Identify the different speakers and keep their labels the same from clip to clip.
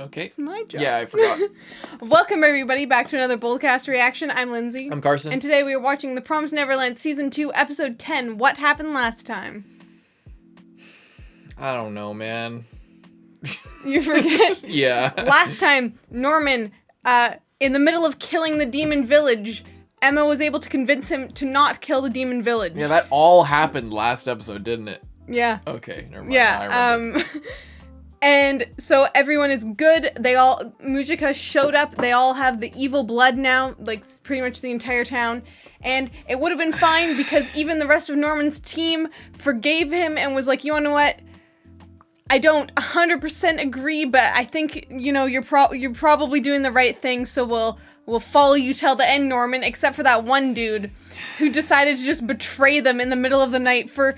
Speaker 1: Okay.
Speaker 2: It's my job.
Speaker 1: Yeah, I forgot.
Speaker 2: Welcome, everybody, back to another Boldcast reaction. I'm Lindsay.
Speaker 1: I'm Carson.
Speaker 2: And today we are watching The Promised Neverland Season 2, Episode 10, What Happened Last Time?
Speaker 1: I don't know, man.
Speaker 2: You forget?
Speaker 1: Yeah.
Speaker 2: Last time, Norman, in the middle of killing the demon village, Emma was able to convince him to not kill the demon village.
Speaker 1: Yeah, that all happened last episode, didn't it?
Speaker 2: Yeah.
Speaker 1: Okay, never mind.
Speaker 2: Yeah,
Speaker 1: I remember.
Speaker 2: And so everyone is good. Mujika showed up. They all have the evil blood now, like pretty much the entire town. And it would have been fine because even the rest of Norman's team forgave him and was like, you know what? I don't 100% agree, but I think, you know, you're probably doing the right thing, so we'll follow you till the end, Norman, except for that one dude who decided to just betray them in the middle of the night for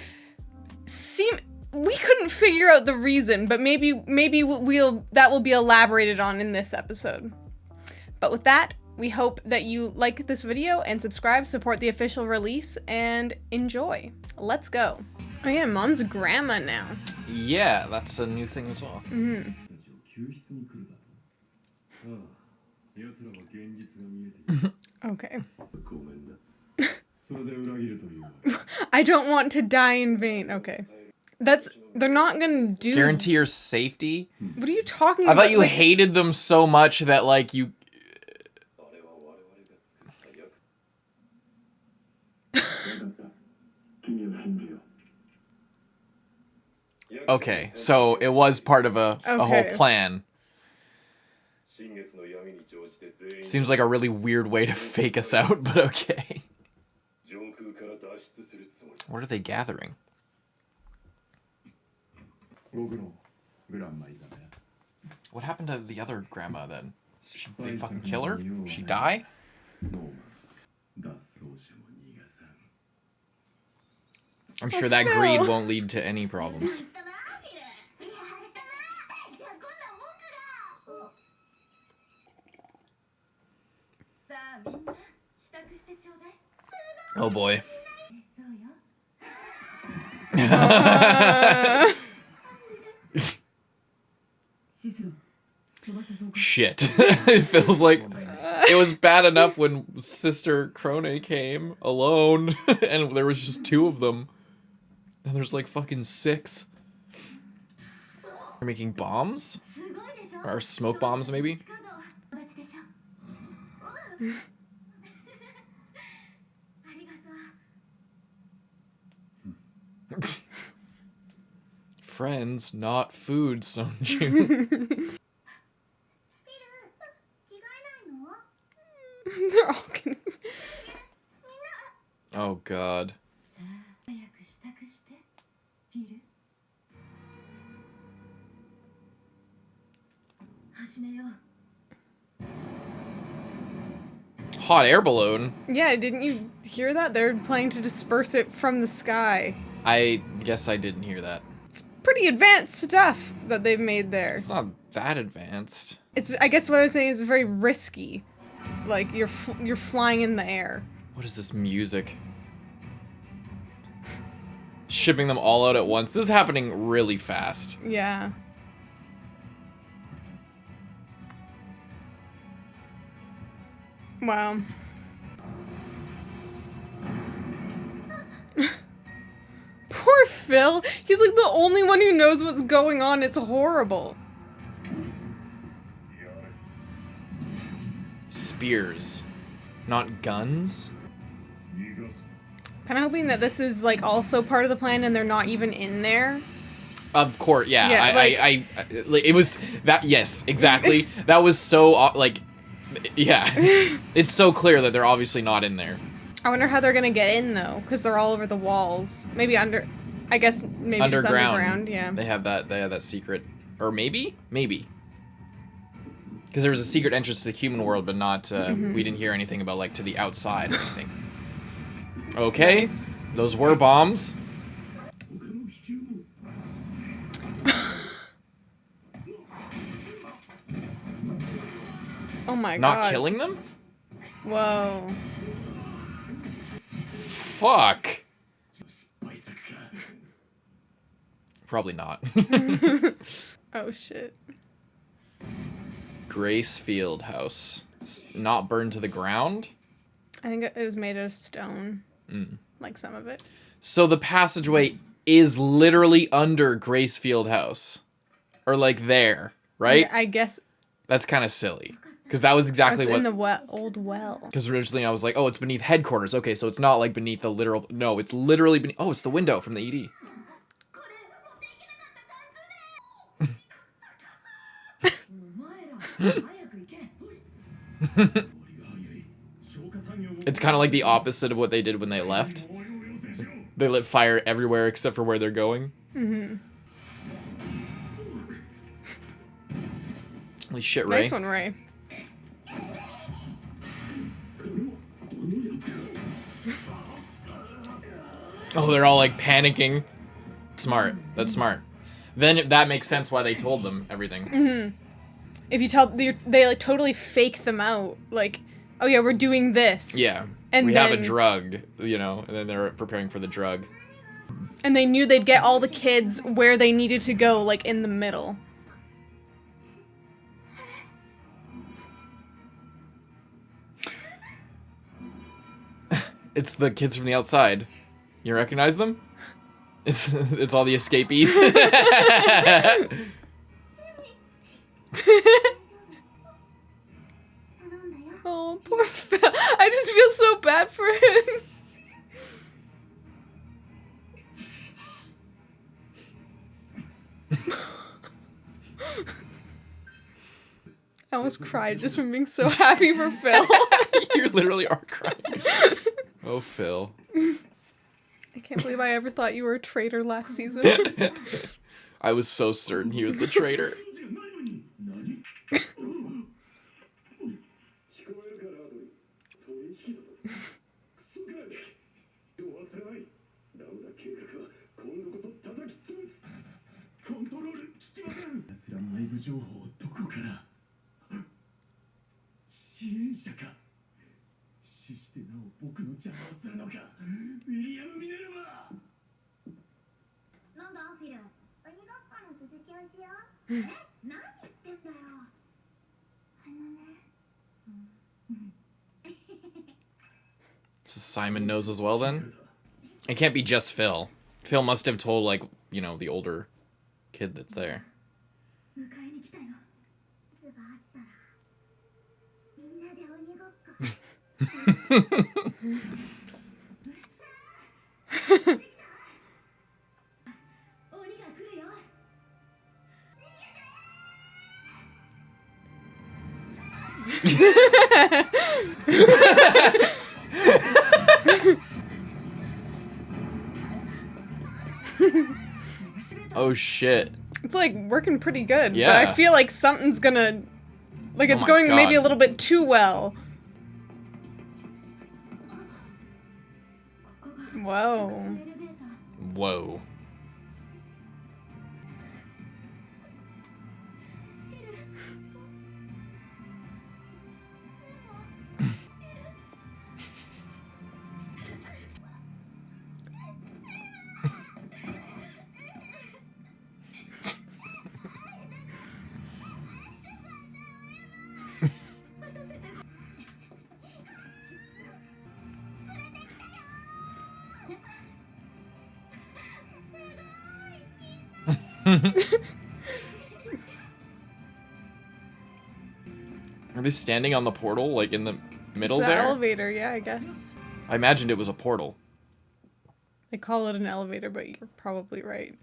Speaker 2: we couldn't figure out the reason, but maybe that will be elaborated on in this episode. But with that, we hope that you like this video and subscribe, support the official release, and enjoy. Let's go. Oh yeah, Mom's grandma now.
Speaker 1: Yeah, that's a new thing as well.
Speaker 2: Mm-hmm. Okay. I don't want to die in vain. Okay. They're not gonna do...
Speaker 1: Guarantee your safety?
Speaker 2: What are you talking about?
Speaker 1: I thought you hated them so much that, like, you... Okay, so it was part of a whole plan. Seems like a really weird way to fake us out, but okay. What are they gathering? What happened to the other grandma then? They fucking kill her? She die? I'm sure that greed won't lead to any problems. Oh boy. Shit. It feels like it was bad enough when Sister Krone came alone and there was just 2 of them. And there's like fucking 6. They're making bombs? Or smoke bombs, maybe? Friends, not food, sonju.
Speaker 2: They're all gonna...
Speaker 1: Oh god. Hot air balloon?
Speaker 2: Yeah, didn't you hear that? They're planning to disperse it from the sky.
Speaker 1: I guess I didn't hear that.
Speaker 2: It's pretty advanced stuff that they've made there.
Speaker 1: It's not that advanced.
Speaker 2: I guess what I was saying is very risky. Like, you're flying in the air.
Speaker 1: What is this music? Shipping them all out at once. This is happening really fast.
Speaker 2: Yeah. Wow. Poor Phil. He's like the only one who knows what's going on. It's horrible.
Speaker 1: Spears. Not guns?
Speaker 2: Kind of hoping that this is like also part of the plan and they're not even in there.
Speaker 1: Of course, yeah.
Speaker 2: Yeah,
Speaker 1: it was that. Yes, exactly. That was so like, yeah. It's so clear that they're obviously not in there.
Speaker 2: I wonder how they're gonna get in though, because they're all over the walls. Maybe I guess maybe
Speaker 1: underground.
Speaker 2: just underground. Yeah.
Speaker 1: They have that secret, or maybe. Because there was a secret entrance to the human world, but not, we didn't hear anything about, like, to the outside or anything. Okay, nice. Those were bombs.
Speaker 2: Oh my god.
Speaker 1: Not killing them?
Speaker 2: Whoa.
Speaker 1: Fuck. Probably not.
Speaker 2: Oh shit.
Speaker 1: Gracefield house. It's not burned to the ground?
Speaker 2: I think it was made out of stone. Like some of it.
Speaker 1: So the passageway is literally under Gracefield house. Or like there, right?
Speaker 2: I guess.
Speaker 1: That's kind of silly. Because that was exactly
Speaker 2: It's
Speaker 1: what...
Speaker 2: in the old well.
Speaker 1: Because originally I was like, oh, it's beneath headquarters. Okay, so it's not like beneath the literal... No, it's literally beneath... Oh, it's the window from the ED. It's kind of like the opposite of what they did when they left. They lit fire everywhere except for where they're going. Holy shit, Ray.
Speaker 2: Nice one, Ray.
Speaker 1: Oh, they're all like panicking. Smart. That's smart. Then that makes sense why they told them everything.
Speaker 2: If you tell, they like totally faked them out. Like, oh yeah, we're doing this.
Speaker 1: Yeah.
Speaker 2: And
Speaker 1: we
Speaker 2: then,
Speaker 1: have a drug, you know, and then they're preparing for the drug.
Speaker 2: And they knew they'd get all the kids where they needed to go, like in the middle.
Speaker 1: It's the kids from the outside. You recognize them? It's all the escapees.
Speaker 2: Oh, poor Phil. I just feel so bad for him. I almost cried just from being so happy for Phil.
Speaker 1: You literally are crying. Oh, Phil.
Speaker 2: I can't believe I ever thought you were a traitor last season.
Speaker 1: I was so certain he was the traitor. So Simon knows as well then? It can't be just Phil. Phil must have told, like, you know, the older kid that's there. Oh shit.
Speaker 2: It's like working pretty good.
Speaker 1: Yeah.
Speaker 2: But I feel like something's gonna, like, it's
Speaker 1: my
Speaker 2: going
Speaker 1: God.
Speaker 2: maybe a little bit too well. Whoa.
Speaker 1: Whoa. Are they standing on the portal, like in the middle
Speaker 2: It's the
Speaker 1: there?
Speaker 2: elevator, yeah, I guess.
Speaker 1: I imagined it was a portal.
Speaker 2: They call it an elevator, but you're probably right.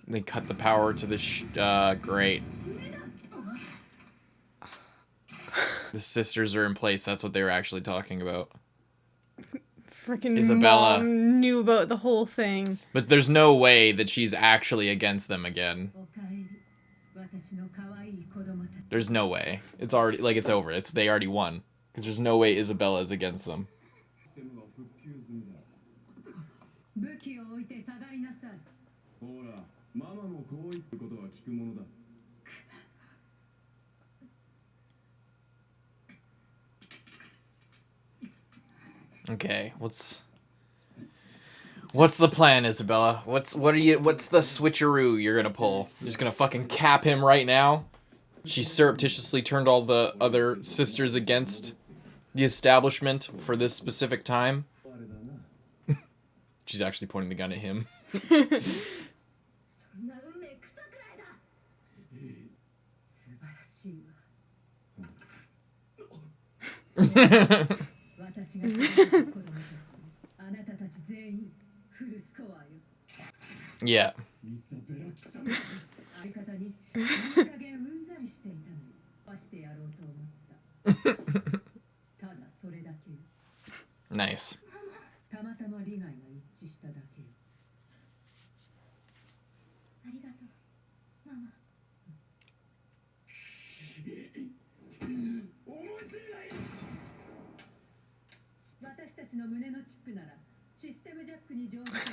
Speaker 1: They cut the power to the great. The sisters are in place. That's what they were actually talking about.
Speaker 2: Freaking
Speaker 1: Isabella.
Speaker 2: Mom knew about the whole thing.
Speaker 1: But there's no way that she's actually against them again. There's no way. It's already, like, it's over. They already won. Because there's no way Isabella is against them. Okay, What's the plan, Isabella? What's the switcheroo you're gonna pull? You're just gonna fucking cap him right now? She surreptitiously turned all the other sisters against the establishment for this specific time. She's actually pointing the gun at him. Yeah. Nice.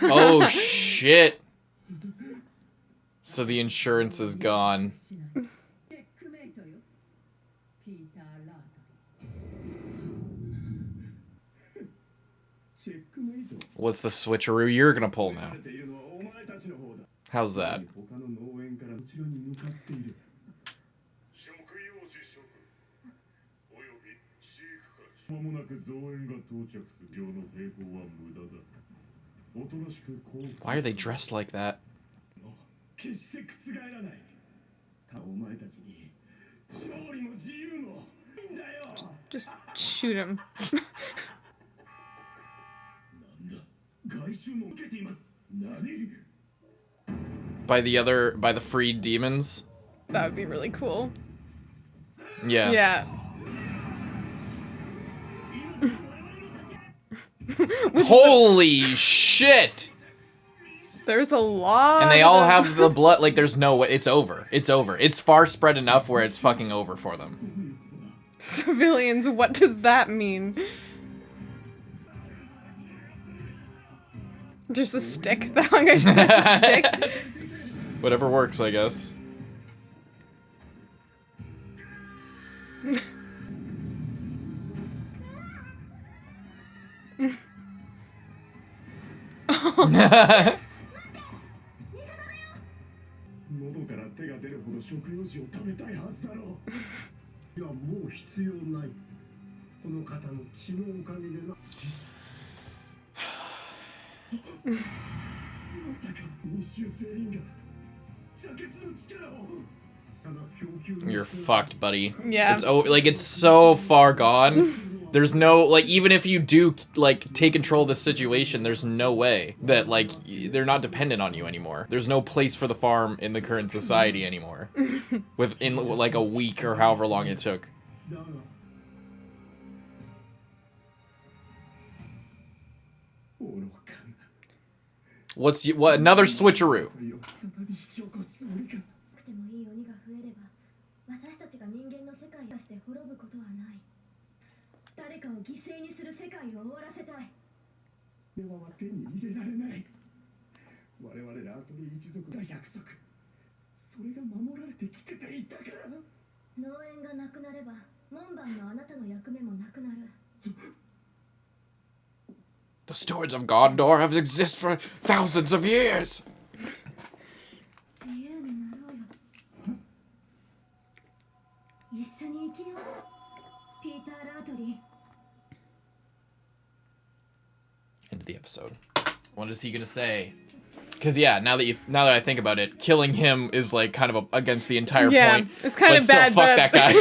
Speaker 1: Oh shit. So the insurance is gone. What's the switcheroo you're gonna pull now? How's that? Why are they dressed like that?
Speaker 2: Just shoot him.
Speaker 1: By the freed demons?
Speaker 2: That would be really cool.
Speaker 1: Yeah.
Speaker 2: Yeah.
Speaker 1: Holy shit!
Speaker 2: There's a lot.
Speaker 1: And they all have the blood, like there's no way, it's over. It's over. It's far spread enough where it's fucking over for them.
Speaker 2: Civilians, what does that mean? Just a stick? That one guy just has a stick.
Speaker 1: Whatever works, I guess. You're fucked, buddy.
Speaker 2: Yeah.
Speaker 1: It's so far gone. There's no, like, even if you do, like, take control of the situation, there's no way that, like, they're not dependent on you anymore. There's no place for the farm in the current society anymore. Within, like, a week or however long it took. What, another switcheroo? The stewards of Gondor have existed for thousands of years. End of the episode. What is he gonna say? Because yeah, now that I think about it, killing him is like kind of against the entire point.
Speaker 2: Yeah, it's kind of bad.
Speaker 1: Fuck that guy.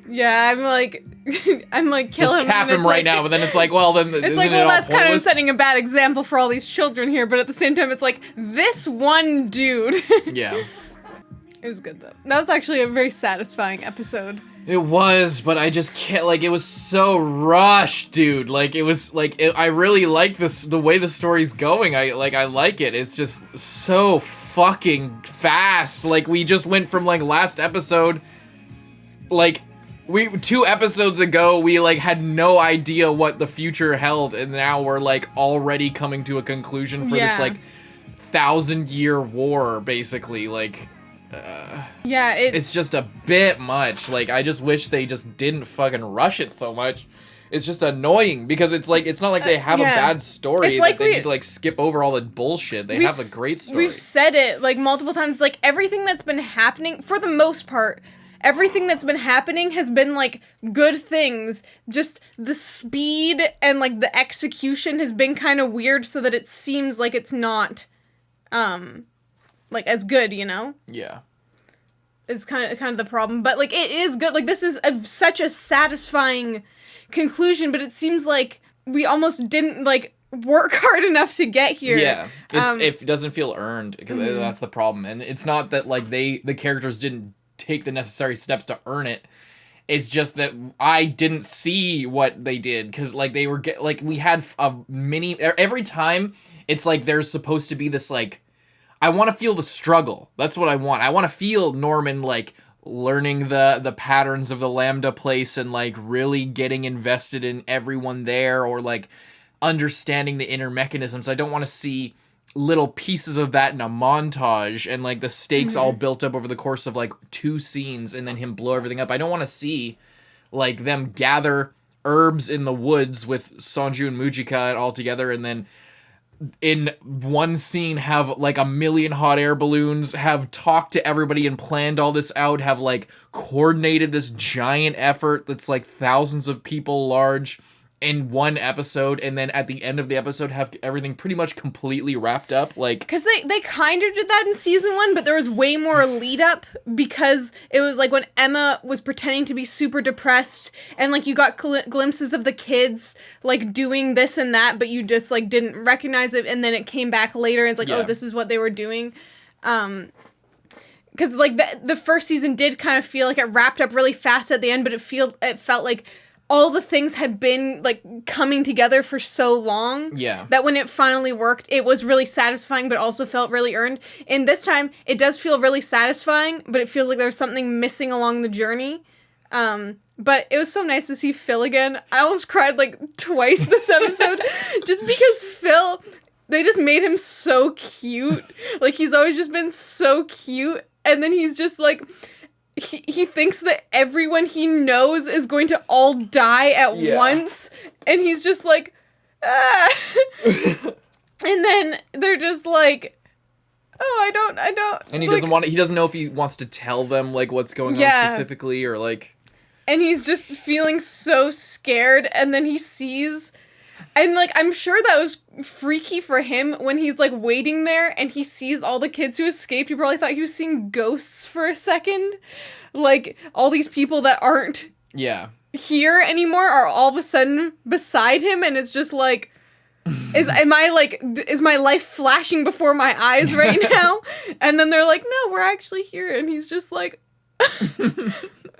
Speaker 2: Yeah, I'm like kill
Speaker 1: Just
Speaker 2: him.
Speaker 1: cap him right now, but then it's like, well, then
Speaker 2: it's like, well, that's kind of setting a bad example for all these children here. But at the same time, it's like this one dude.
Speaker 1: Yeah.
Speaker 2: It was good though. That was actually a very satisfying episode.
Speaker 1: It was, but I just can't, like, it was so rushed, dude. Like, it was, like, I really like the way the story's going. I like it. It's just so fucking fast. Like, we just went from, like, last episode, like, 2 episodes ago, we, like, had no idea what the future held, and now we're, like, already coming to a conclusion for this, like, 1,000-year war, basically, like...
Speaker 2: yeah,
Speaker 1: it's just a bit much. Like, I just wish they just didn't fucking rush it so much. it's just annoying because it's like it's not like they have a bad story
Speaker 2: it's like
Speaker 1: that they need to like skip over all the bullshit. They have a great story.
Speaker 2: We've said it like multiple times, like everything that's been happening for the most part, everything that's been happening has been like good things. Just the speed and like the execution has been kind of weird, so that it seems like it's not like as good, you know?
Speaker 1: Yeah.
Speaker 2: It's kind of the problem, but like it is good. Like this is such a satisfying conclusion, but it seems like we almost didn't like work hard enough to get here.
Speaker 1: Yeah, it doesn't feel earned because that's the problem, and it's not that like the characters didn't take the necessary steps to earn it. It's just that I didn't see what they did because like they were like we had a mini every time. It's like there's supposed to be this like. I want to feel the struggle. That's what I want. I want to feel Norman, like, learning the patterns of the Lambda place and, like, really getting invested in everyone there or, like, understanding the inner mechanisms. I don't want to see little pieces of that in a montage and, like, the stakes all built up over the course of, like, 2 scenes and then him blow everything up. I don't want to see, like, them gather herbs in the woods with Sonju and Mujika all together and then in one scene have like 1,000,000 hot air balloons, have talked to everybody and planned all this out, have like coordinated this giant effort that's like thousands of people large in one episode, and then at the end of the episode have everything pretty much completely wrapped up. Like,
Speaker 2: because they kind of did that in season 1, but there was way more lead up because it was like when Emma was pretending to be super depressed and like you got glimpses of the kids like doing this and that, but you just like didn't recognize it, and then it came back later and it's like, oh, this is what they were doing. Because like the first season did kind of feel like it wrapped up really fast at the end, but it felt like all the things had been like coming together for so long that when it finally worked, it was really satisfying, but also felt really earned. And this time, it does feel really satisfying, but it feels like there's something missing along the journey. But it was so nice to see Phil again. I almost cried like twice this episode, just because Phil, they just made him so cute. Like he's always just been so cute, and then he's just like. He thinks that everyone he knows is going to all die at once, and he's just like, ah. And then they're just like, oh, I don't.
Speaker 1: And he
Speaker 2: like,
Speaker 1: doesn't want. He doesn't know if he wants to tell them like what's going on specifically or like.
Speaker 2: And he's just feeling so scared, and then he sees. And, like, I'm sure that was freaky for him when he's, like, waiting there and he sees all the kids who escaped. He probably thought he was seeing ghosts for a second. Like, all these people that aren't here anymore are all of a sudden beside him, and it's just like, is my life flashing before my eyes right now? And then they're like, no, we're actually here. And he's just like...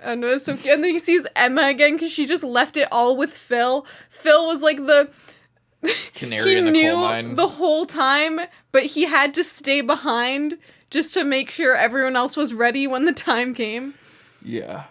Speaker 2: And, so, and then he sees Emma again because she just left it all with Phil. Phil was like the
Speaker 1: canary in the coal mine.
Speaker 2: He knew the whole time, but he had to stay behind just to make sure everyone else was ready when the time came.
Speaker 1: Yeah.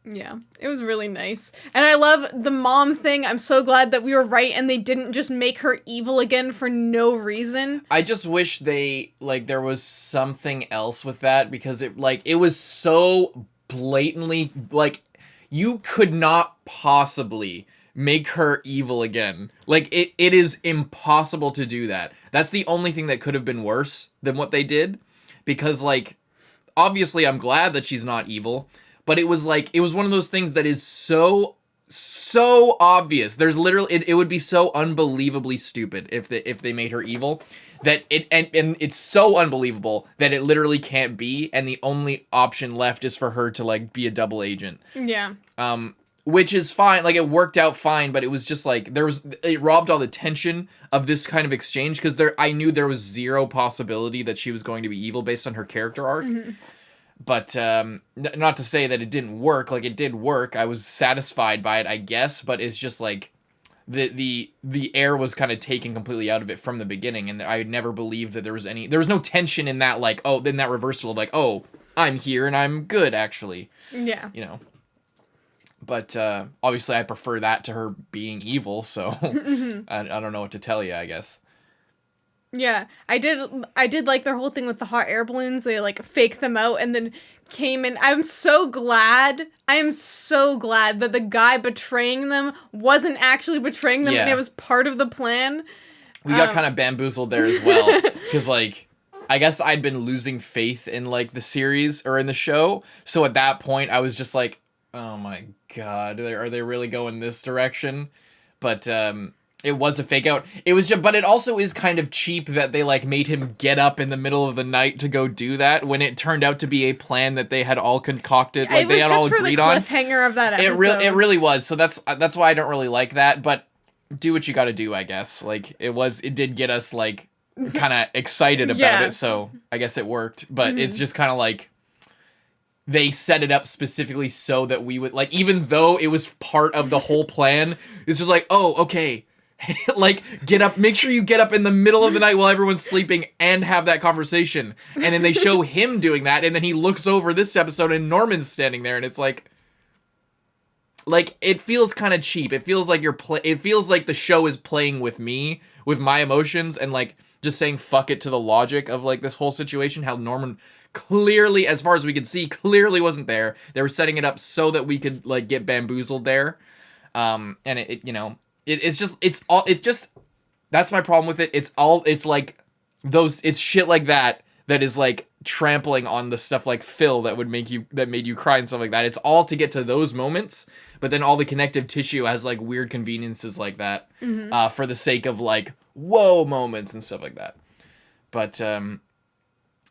Speaker 2: Yeah, it was really nice. And I love the mom thing. I'm so glad that we were right and they didn't just make her evil again for no reason.
Speaker 1: I just wish there was something else with that because it was so blatantly, like, you could not possibly make her evil again. Like, it is impossible to do that. That's the only thing that could have been worse than what they did. Because, like, obviously I'm glad that she's not evil. But it was one of those things that is so obvious. There's literally, it would be so unbelievably stupid if they made her evil that and it's so unbelievable that it literally can't be. And the only option left is for her to like be a double agent.
Speaker 2: Yeah.
Speaker 1: Which is fine. Like it worked out fine, but it was just like it robbed all the tension of this kind of exchange because I knew there was zero possibility that she was going to be evil based on her character arc. Mm-hmm. But not to say that it didn't work. Like, it did work. I was satisfied by it, I guess. But it's just, like, the air was kind of taken completely out of it from the beginning. And I never believed that there was no tension in that, like, oh, then that reversal of, like, oh, I'm here and I'm good, actually.
Speaker 2: Yeah.
Speaker 1: You know. But obviously I prefer that to her being evil, so I don't know what to tell you, I guess.
Speaker 2: Yeah, I did like their whole thing with the hot air balloons. They like faked them out and then came in. I am so glad that the guy betraying them wasn't actually betraying them and
Speaker 1: Yeah.
Speaker 2: it was part of the plan.
Speaker 1: We got kind of bamboozled there as well, because like, I guess I'd been losing faith in like the series or in the show, so at that point I was just like, oh my god, are they really going this direction? But it was a fake out. It was just, but it also is kind of cheap that they like made him get up in the middle of the night to go do that when it turned out to be a plan that they had all concocted, like they had all agreed on.
Speaker 2: It was just for the cliffhanger of that episode.
Speaker 1: It really was. So that's why I don't really like that. But do what you got to do, I guess. Like it did get us like kind of excited about it. So I guess it worked. But it's just kind of like they set it up specifically so that we would like, even though it was part of the whole plan, it's just like, oh, okay. Like, get up, make sure you get up in the middle of the night while everyone's sleeping and have that conversation. And then they show him doing that, and then he looks over this episode and Norman's standing there, and it's like it feels kind of cheap. It feels like it feels like the show is playing with me, with my emotions, and like just saying fuck it to the logic of like this whole situation, how Norman clearly, as far as we could see, clearly wasn't there. They were setting it up so that we could like get bamboozled there. And it's just that's my problem with it. It's like it's shit like that is like trampling on the stuff like Phil that made you cry and stuff like that. It's all to get to those moments, but then all the connective tissue has like weird conveniences like that, for the sake of like whoa moments and stuff like that. But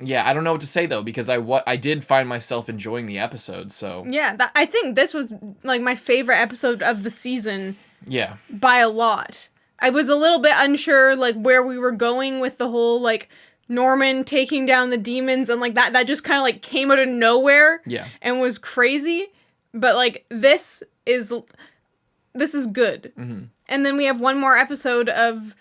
Speaker 1: yeah, I don't know what to say though, because I did find myself enjoying the episode. So
Speaker 2: yeah, I think this was like my favorite episode of the season.
Speaker 1: Yeah.
Speaker 2: By a lot. I was a little bit unsure, like, where we were going with the whole, like, Norman taking down the demons and, like, that just kind of, like, came out of nowhere.
Speaker 1: Yeah.
Speaker 2: And was crazy. But, like, this is good.
Speaker 1: Mm-hmm.
Speaker 2: And then we have one more episode of,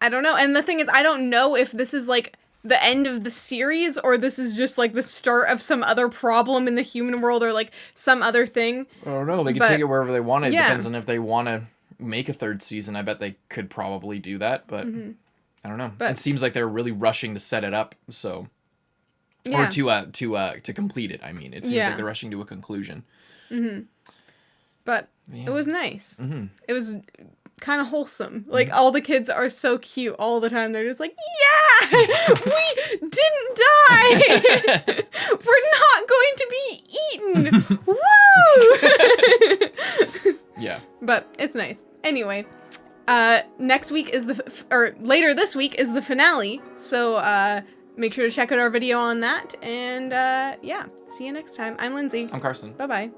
Speaker 2: I don't know. And the thing is, I don't know if this is, like, the end of the series, or this is just like the start of some other problem in the human world, or like some other thing.
Speaker 1: I don't know. They can take it wherever they want. It depends on if they want to make a third season. I bet they could probably do that, but I don't know. But it seems like they're really rushing to set it up, so or to complete it. I mean, it seems like they're rushing to a conclusion.
Speaker 2: But it was nice. It was kind of wholesome. Like, all the kids are so cute all the time. They're just like, yeah, we didn't die. We're not going to be eaten. Woo!
Speaker 1: Yeah.
Speaker 2: But it's nice. Anyway, next week is later this week is the finale. So make sure to check out our video on that. And yeah, see you next time. I'm Lindsay.
Speaker 1: I'm Carson.
Speaker 2: Bye-bye.